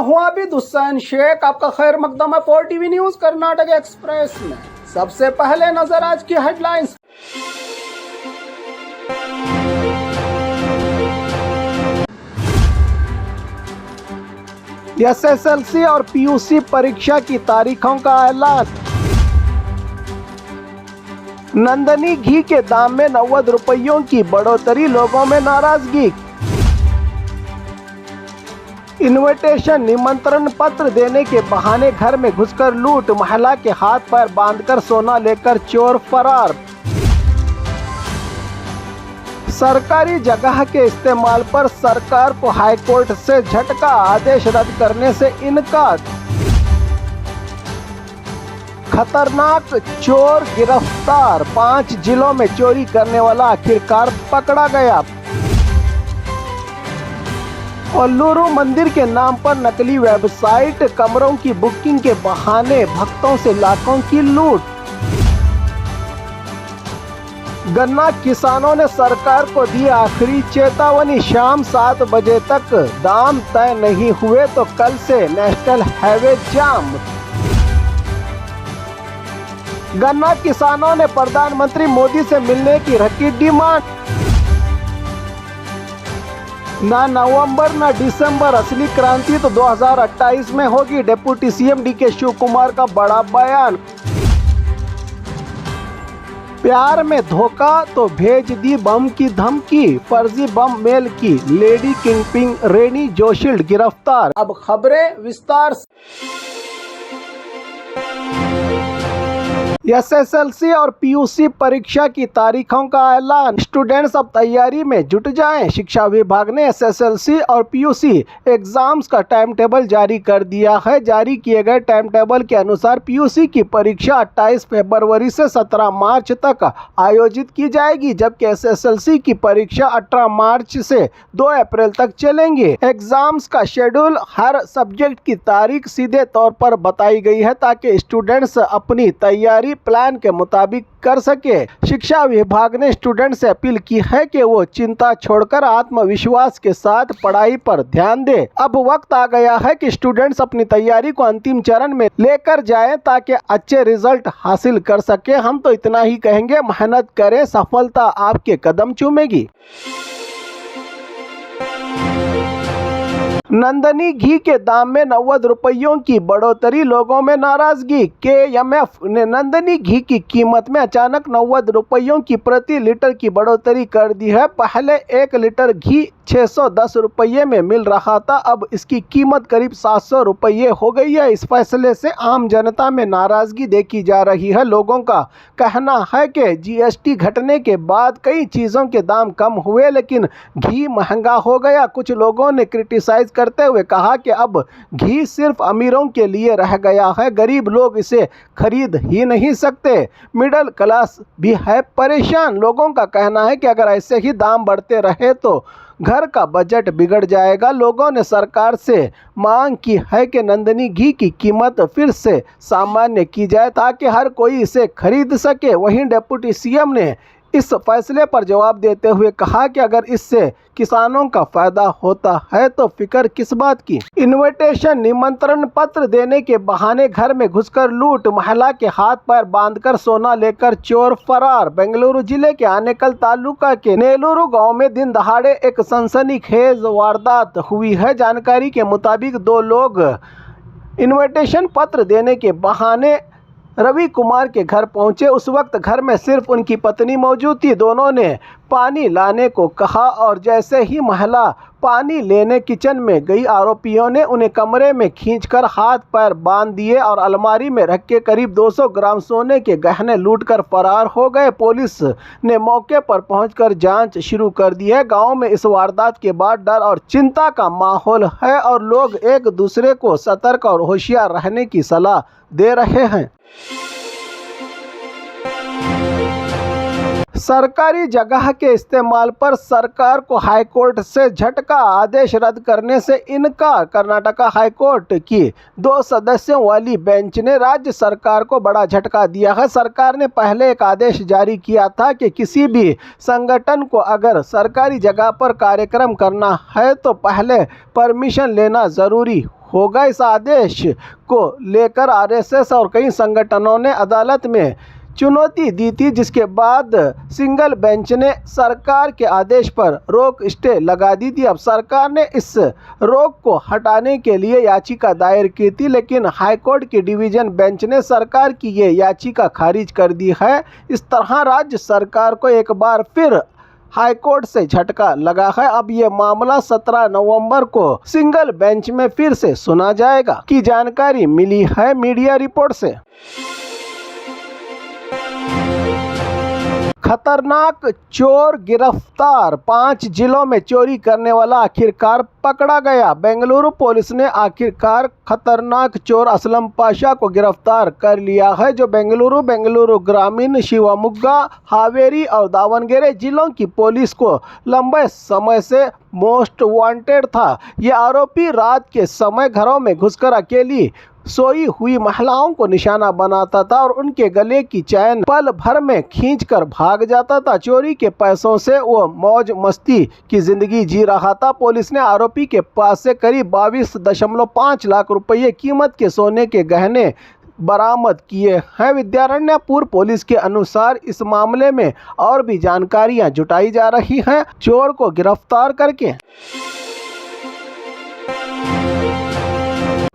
हूं आबिद हुसैन शेख। आपका खैर मकदम है 4 टीवी न्यूज कर्नाटक एक्सप्रेस में। सबसे पहले नजर आज की हेडलाइंस। एसएसएलसी और पीयूसी परीक्षा की तारीखों का ऐलान। नंदनी घी के दाम में 90 रुपयों की बढ़ोतरी, लोगों में नाराजगी। इनविटेशन निमंत्रण पत्र देने के बहाने घर में घुसकर लूट, महिला के हाथ पैर बांधकर सोना लेकर चोर फरार। सरकारी जगह के इस्तेमाल पर सरकार को हाईकोर्ट से झटका, आदेश रद्द करने से इनकार। खतरनाक चोर गिरफ्तार, 5 जिलों में चोरी करने वाला आखिरकार पकड़ा गया। कोल्लूरू मंदिर के नाम पर नकली वेबसाइट, कमरों की बुकिंग के बहाने भक्तों से लाखों की लूट। गन्ना किसानों ने सरकार को दी आखिरी चेतावनी, शाम 7 बजे तक दाम तय नहीं हुए तो कल से नेशनल हाईवे जाम। गन्ना किसानों ने प्रधानमंत्री मोदी से मिलने की रखी डिमांड। ना नवंबर ना दिसंबर, असली क्रांति तो 2028 में होगी, deputy CM DK Shivakumar का बड़ा बयान। प्यार में धोखा तो भेज दी बम की धमकी, फर्जी बम मेल की लेडी किंगपिन रेनी जोशील्ड गिरफ्तार। अब खबरें विस्तार से। एसएसएलसी और पीयूसी परीक्षा की तारीखों का ऐलान, स्टूडेंट्स अब तैयारी में जुट जाएं। शिक्षा विभाग ने एसएसएलसी और पीयूसी एग्जाम्स का टाइम टेबल जारी कर दिया है। जारी किए गए टाइम टेबल के अनुसार पीयूसी की परीक्षा 28 फरवरी से 17 मार्च तक आयोजित की जाएगी, जबकि एसएसएलसी की परीक्षा 18 मार्च से 2 अप्रैल तक चलेंगी। एग्जाम्स का शेड्यूल, हर सब्जेक्ट की तारीख सीधे तौर पर बताई गई है ताकि स्टूडेंट्स अपनी तैयारी प्लान के मुताबिक कर सके। शिक्षा विभाग ने स्टूडेंट से अपील की है कि वो चिंता छोड़कर आत्मविश्वास के साथ पढ़ाई पर ध्यान दे। अब वक्त आ गया है कि स्टूडेंट्स अपनी तैयारी को अंतिम चरण में लेकर जाएं ताकि अच्छे रिजल्ट हासिल कर सके। हम तो इतना ही कहेंगे, मेहनत करें, सफलता आपके कदम चूमेगी। नंदनी घी के दाम में 90 रुपयों की बढ़ोतरी, लोगों में नाराजगी। केएमएफ ने नंदनी घी की कीमत में अचानक 90 रुपयों की प्रति लीटर की बढ़ोतरी कर दी है। पहले 1 लीटर घी 610 रुपये में मिल रहा था, अब इसकी कीमत करीब 700 रुपये हो गई है। इस फैसले से आम जनता में नाराजगी देखी जा रही है। लोगों का कहना है कि जीएसटी घटने के बाद कई चीज़ों के दाम कम हुए, लेकिन घी महंगा हो गया। कुछ लोगों ने क्रिटिसाइज करते हुए कहा कि अब घी सिर्फ अमीरों के लिए रह गया है, गरीब लोग इसे खरीद ही नहीं सकते। मिडिल क्लास भी है परेशान। लोगों का कहना है कि अगर ऐसे ही दाम बढ़ते रहे तो घर का बजट बिगड़ जाएगा। लोगों ने सरकार से मांग की है कि नंदनी घी की कीमत फिर से सामान्य की जाए ताकि हर कोई इसे खरीद सके। वहीं डिप्टी सीएम ने इस फैसले पर जवाब देते हुए कहा कि अगर इससे किसानों का फायदा होता है तो फिक्र किस बात की। इनविटेशन निमंत्रण पत्र देने के बहाने घर में घुसकर लूट, महिला के हाथ पैर बांधकर सोना लेकर चोर फरार। बेंगलुरु जिले के आनेकल तालुका के नेलूरू गांव में दिन दहाड़े एक सनसनीखेज वारदात हुई है। जानकारी के मुताबिक 2 लोग इनविटेशन पत्र देने के बहाने रवि कुमार के घर पहुंचे। उस वक्त घर में सिर्फ उनकी पत्नी मौजूद थी। दोनों ने पानी लाने को कहा और जैसे ही महिला पानी लेने किचन में गई, आरोपियों ने उन्हें कमरे में खींचकर हाथ पैर बांध दिए और अलमारी में रख के करीब 200 ग्राम सोने के गहने लूटकर फरार हो गए। पुलिस ने मौके पर पहुंचकर जांच शुरू कर दी है। गांव में इस वारदात के बाद डर और चिंता का माहौल है और लोग एक दूसरे को सतर्क और होशियार रहने की सलाह दे रहे हैं। सरकारी जगह के इस्तेमाल पर सरकार को हाईकोर्ट से झटका, आदेश रद्द करने से इनकार। कर्नाटका हाईकोर्ट की 2 सदस्यों वाली बेंच ने राज्य सरकार को बड़ा झटका दिया है। सरकार ने पहले एक आदेश जारी किया था कि किसी भी संगठन को अगर सरकारी जगह पर कार्यक्रम करना है तो पहले परमिशन लेना ज़रूरी होगा। इस आदेश को लेकर आरएसएस और कई संगठनों ने अदालत में चुनौती दी थी, जिसके बाद सिंगल बेंच ने सरकार के आदेश पर रोक स्टे लगा दी थी। अब सरकार ने इस रोक को हटाने के लिए याचिका दायर की थी, लेकिन हाईकोर्ट की डिवीजन बेंच ने सरकार की ये याचिका खारिज कर दी है। इस तरह राज्य सरकार को एक बार फिर हाईकोर्ट से झटका लगा है। अब ये मामला 17 नवंबर को सिंगल बेंच में फिर से सुना जाएगा की जानकारी मिली है मीडिया रिपोर्ट से। खतरनाक चोर गिरफ्तार, 5 जिलों में चोरी करने वाला आखिरकार पकड़ा गया। बेंगलुरु पुलिस ने आखिरकार खतरनाक चोर असलम पाशा को गिरफ्तार कर लिया है, जो बेंगलुरु ग्रामीण, शिवमोग्गा, हावेरी और दावणगेरे जिलों की पुलिस को लंबे समय से मोस्ट वांटेड था। ये आरोपी रात के समय घरों में घुसकर अकेली सोई हुई महिलाओं को निशाना बनाता था और उनके गले की चैन पल भर में खींचकर भाग जाता था। चोरी के पैसों से वो मौज मस्ती की जिंदगी जी रहा था। पुलिस ने आरोपी के पास से करीब 22.5 लाख रुपये कीमत के सोने के गहने बरामद किए हैं। विद्यारण्यपुर पुलिस के अनुसार इस मामले में और भी जानकारियां जुटाई जा रही हैं। चोर को गिरफ्तार करके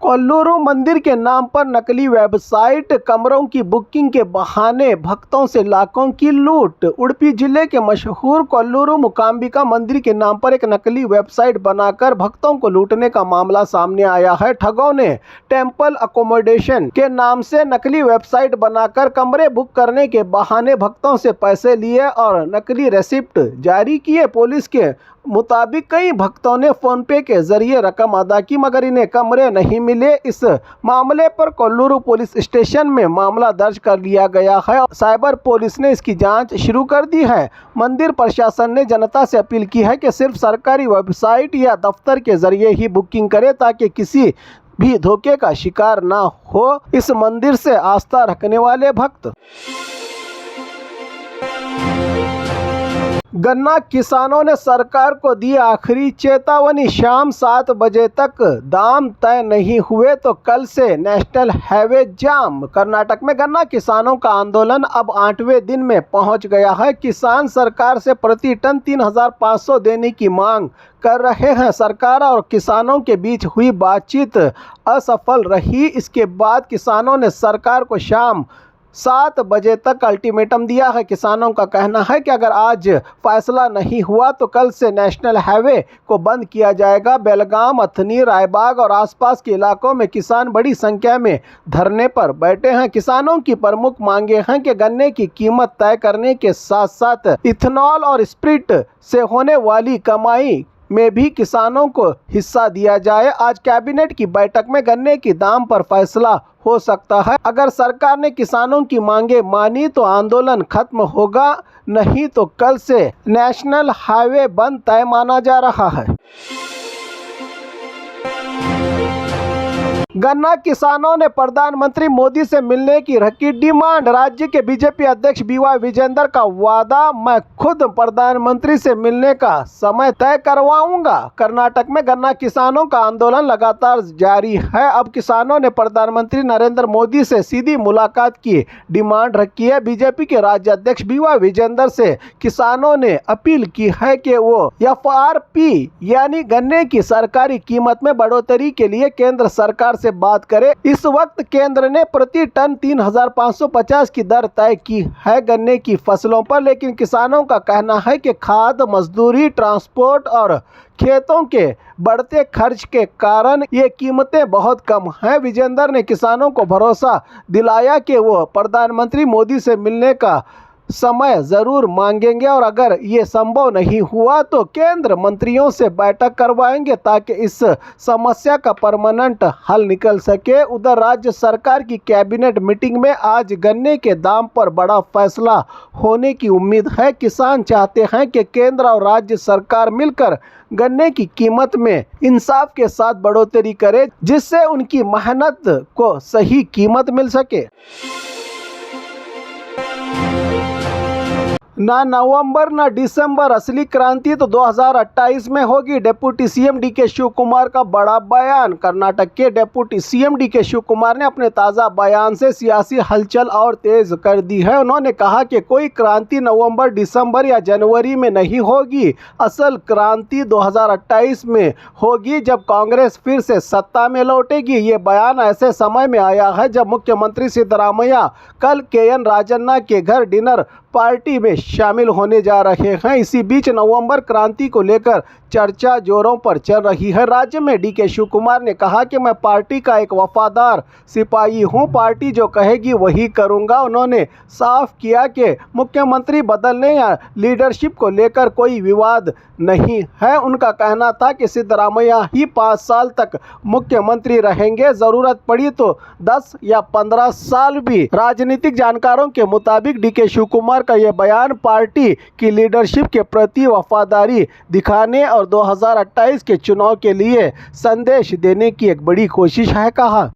कोल्लूरू मंदिर के नाम पर नकली वेबसाइट, कमरों की बुकिंग के बहाने भक्तों से लाखों की लूट। उडुपी जिले के मशहूर कोल्लूरू मूकांबिका मंदिर के नाम पर एक नकली वेबसाइट बनाकर भक्तों को लूटने का मामला सामने आया है। ठगों ने टेम्पल अकोमोडेशन के नाम से नकली वेबसाइट बनाकर कमरे बुक करने के बहाने भक्तों से पैसे लिए और नकली रेसिप्ट जारी किए। पुलिस के मुताबिक कई भक्तों ने फोन पे के जरिए रकम अदा की, मगर इन्हें कमरे नहीं मिले। इस मामले पर कोल्लूरू पुलिस स्टेशन में मामला दर्ज कर लिया गया है। साइबर पुलिस ने इसकी जांच शुरू कर दी है। मंदिर प्रशासन ने जनता से अपील की है कि सिर्फ सरकारी वेबसाइट या दफ्तर के जरिए ही बुकिंग करे, ताकि किसी भी धोखे का शिकार ना हो इस मंदिर से आस्था रखने वाले भक्त। गन्ना किसानों ने सरकार को दी आखिरी चेतावनी, शाम 7 बजे तक दाम तय नहीं हुए तो कल से नेशनल हाईवे जाम। कर्नाटक में गन्ना किसानों का आंदोलन अब 8वें दिन में पहुंच गया है। किसान सरकार से प्रति टन 3,500 देने की मांग कर रहे हैं। सरकार और किसानों के बीच हुई बातचीत असफल रही। इसके बाद किसानों ने सरकार को शाम 7 बजे तक अल्टीमेटम दिया है। किसानों का कहना है कि अगर आज फैसला नहीं हुआ तो कल से नेशनल हाईवे को बंद किया जाएगा। बेलगाम, अथनी, रायबाग और आसपास के इलाकों में किसान बड़ी संख्या में धरने पर बैठे हैं। किसानों की प्रमुख मांगे हैं कि गन्ने की कीमत तय करने के साथ साथ इथेनॉल और स्प्रिट से होने वाली कमाई में भी किसानों को हिस्सा दिया जाए। आज कैबिनेट की बैठक में गन्ने की दाम पर फैसला हो सकता है। अगर सरकार ने किसानों की मांगे मानी तो आंदोलन खत्म होगा, नहीं तो कल से नेशनल हाईवे बंद तय माना जा रहा है। गन्ना किसानों ने प्रधानमंत्री मोदी से मिलने की रखी डिमांड। राज्य के बीजेपी अध्यक्ष बीवाई विजेंदर का वादा, मैं खुद प्रधानमंत्री से मिलने का समय तय करवाऊंगा। कर्नाटक में गन्ना किसानों का आंदोलन लगातार जारी है। अब किसानों ने प्रधानमंत्री नरेंद्र मोदी से सीधी मुलाकात की डिमांड रखी है। बीजेपी के राज्य अध्यक्ष बीवाई विजेंदर से किसानों ने अपील की है कि वो FRP यानी गन्ने की सरकारी कीमत में बढ़ोतरी के लिए केंद्र सरकार से बात करें। इस वक्त केंद्र ने प्रति टन 3,550 की दर तय की है गन्ने की फसलों पर, लेकिन किसानों का कहना है कि खाद, मजदूरी, ट्रांसपोर्ट और खेतों के बढ़ते खर्च के कारण ये कीमतें बहुत कम हैं। विजेंदर ने किसानों को भरोसा दिलाया कि वो प्रधानमंत्री मोदी से मिलने का समय ज़रूर मांगेंगे और अगर ये संभव नहीं हुआ तो केंद्र मंत्रियों से बैठक करवाएंगे ताकि इस समस्या का परमानेंट हल निकल सके। उधर राज्य सरकार की कैबिनेट मीटिंग में आज गन्ने के दाम पर बड़ा फैसला होने की उम्मीद है। किसान चाहते हैं कि केंद्र और राज्य सरकार मिलकर गन्ने की कीमत में इंसाफ के साथ बढ़ोतरी करे, जिससे उनकी मेहनत को सही कीमत मिल सके। ना नवंबर ना दिसंबर, असली क्रांति तो 2028 में होगी। Deputy CM DK Shivakumar का बड़ा बयान। कर्नाटक के deputy CM DK Shivakumar ने अपने ताज़ा बयान से सियासी हलचल और तेज कर दी है। उन्होंने कहा कि कोई क्रांति नवंबर, दिसंबर या जनवरी में नहीं होगी। असल क्रांति 2028 में होगी, जब कांग्रेस फिर से सत्ता में लौटेगी। ये बयान ऐसे समय में आया है जब मुख्यमंत्री सिद्धरामैया कल केएन राजन्ना के घर डिनर पार्टी में शामिल होने जा रहे हैं। इसी बीच नवंबर क्रांति को लेकर चर्चा जोरों पर चल रही है। राज्य में डीके शिव कुमार ने कहा कि मैं पार्टी का एक वफादार सिपाही हूं, पार्टी जो कहेगी वही करूंगा। उन्होंने साफ किया कि मुख्यमंत्री बदलने या लीडरशिप को लेकर कोई विवाद नहीं है। उनका कहना था कि सिद्धरामैया ही 5 साल तक मुख्यमंत्री रहेंगे, जरूरत पड़ी तो 10 या 15 साल भी। राजनीतिक जानकारों के मुताबिक डीके शिव कुमार का यह बयान पार्टी की लीडरशिप के प्रति वफादारी दिखाने और 2028 के चुनाव के लिए संदेश देने की एक बड़ी कोशिश है, कहा।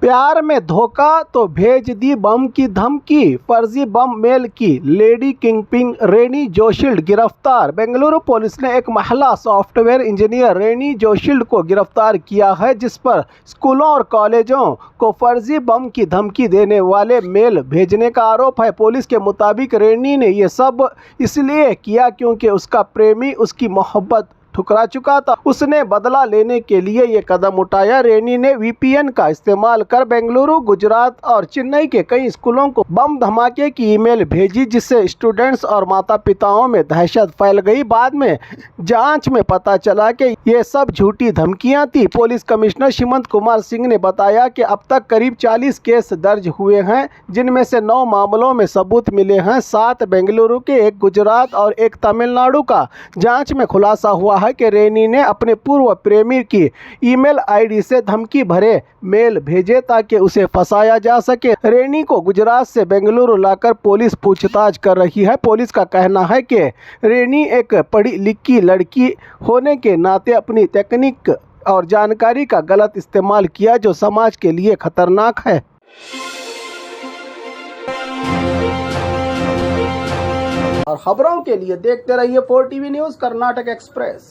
प्यार में धोखा तो भेज दी बम की धमकी, फर्जी बम मेल की लेडी किंगपिन रेनी जोशील्ड गिरफ्तार। बेंगलुरु पुलिस ने एक महिला सॉफ्टवेयर इंजीनियर रेनी जोशील्ड को गिरफ्तार किया है, जिस पर स्कूलों और कॉलेजों को फर्जी बम की धमकी देने वाले मेल भेजने का आरोप है। पुलिस के मुताबिक रेनी ने यह सब इसलिए किया क्योंकि उसका प्रेमी उसकी मोहब्बत ठुकरा चुका था। उसने बदला लेने के लिए ये कदम उठाया। रेनी ने वीपीएन का इस्तेमाल कर बेंगलुरु, गुजरात और चेन्नई के कई स्कूलों को बम धमाके की ईमेल भेजी, जिससे स्टूडेंट्स और माता पिताओं में दहशत फैल गई। बाद में जांच में पता चला कि ये सब झूठी धमकियां थी। पुलिस कमिश्नर सीमंत कुमार सिंह ने बताया कि अब तक करीब 40 केस दर्ज हुए हैं, जिनमें से 9 मामलों में सबूत मिले हैं। 7 बेंगलुरु के, 1 गुजरात और 1 तमिलनाडु का। जांच में खुलासा हुआ है कि रेनी ने अपने पूर्व प्रेमी की ईमेल आईडी से धमकी भरे मेल भेजे ताकि उसे फंसाया जा सके। रेनी को गुजरात से बेंगलुरु लाकर पुलिस पूछताछ कर रही है। पुलिस का कहना है कि रेनी एक पढ़ी लिखी लड़की होने के नाते अपनी तकनीक और जानकारी का गलत इस्तेमाल किया, जो समाज के लिए खतरनाक है। और खबरों के लिए देखते रहिए 4TV न्यूज़ कर्नाटक एक्सप्रेस।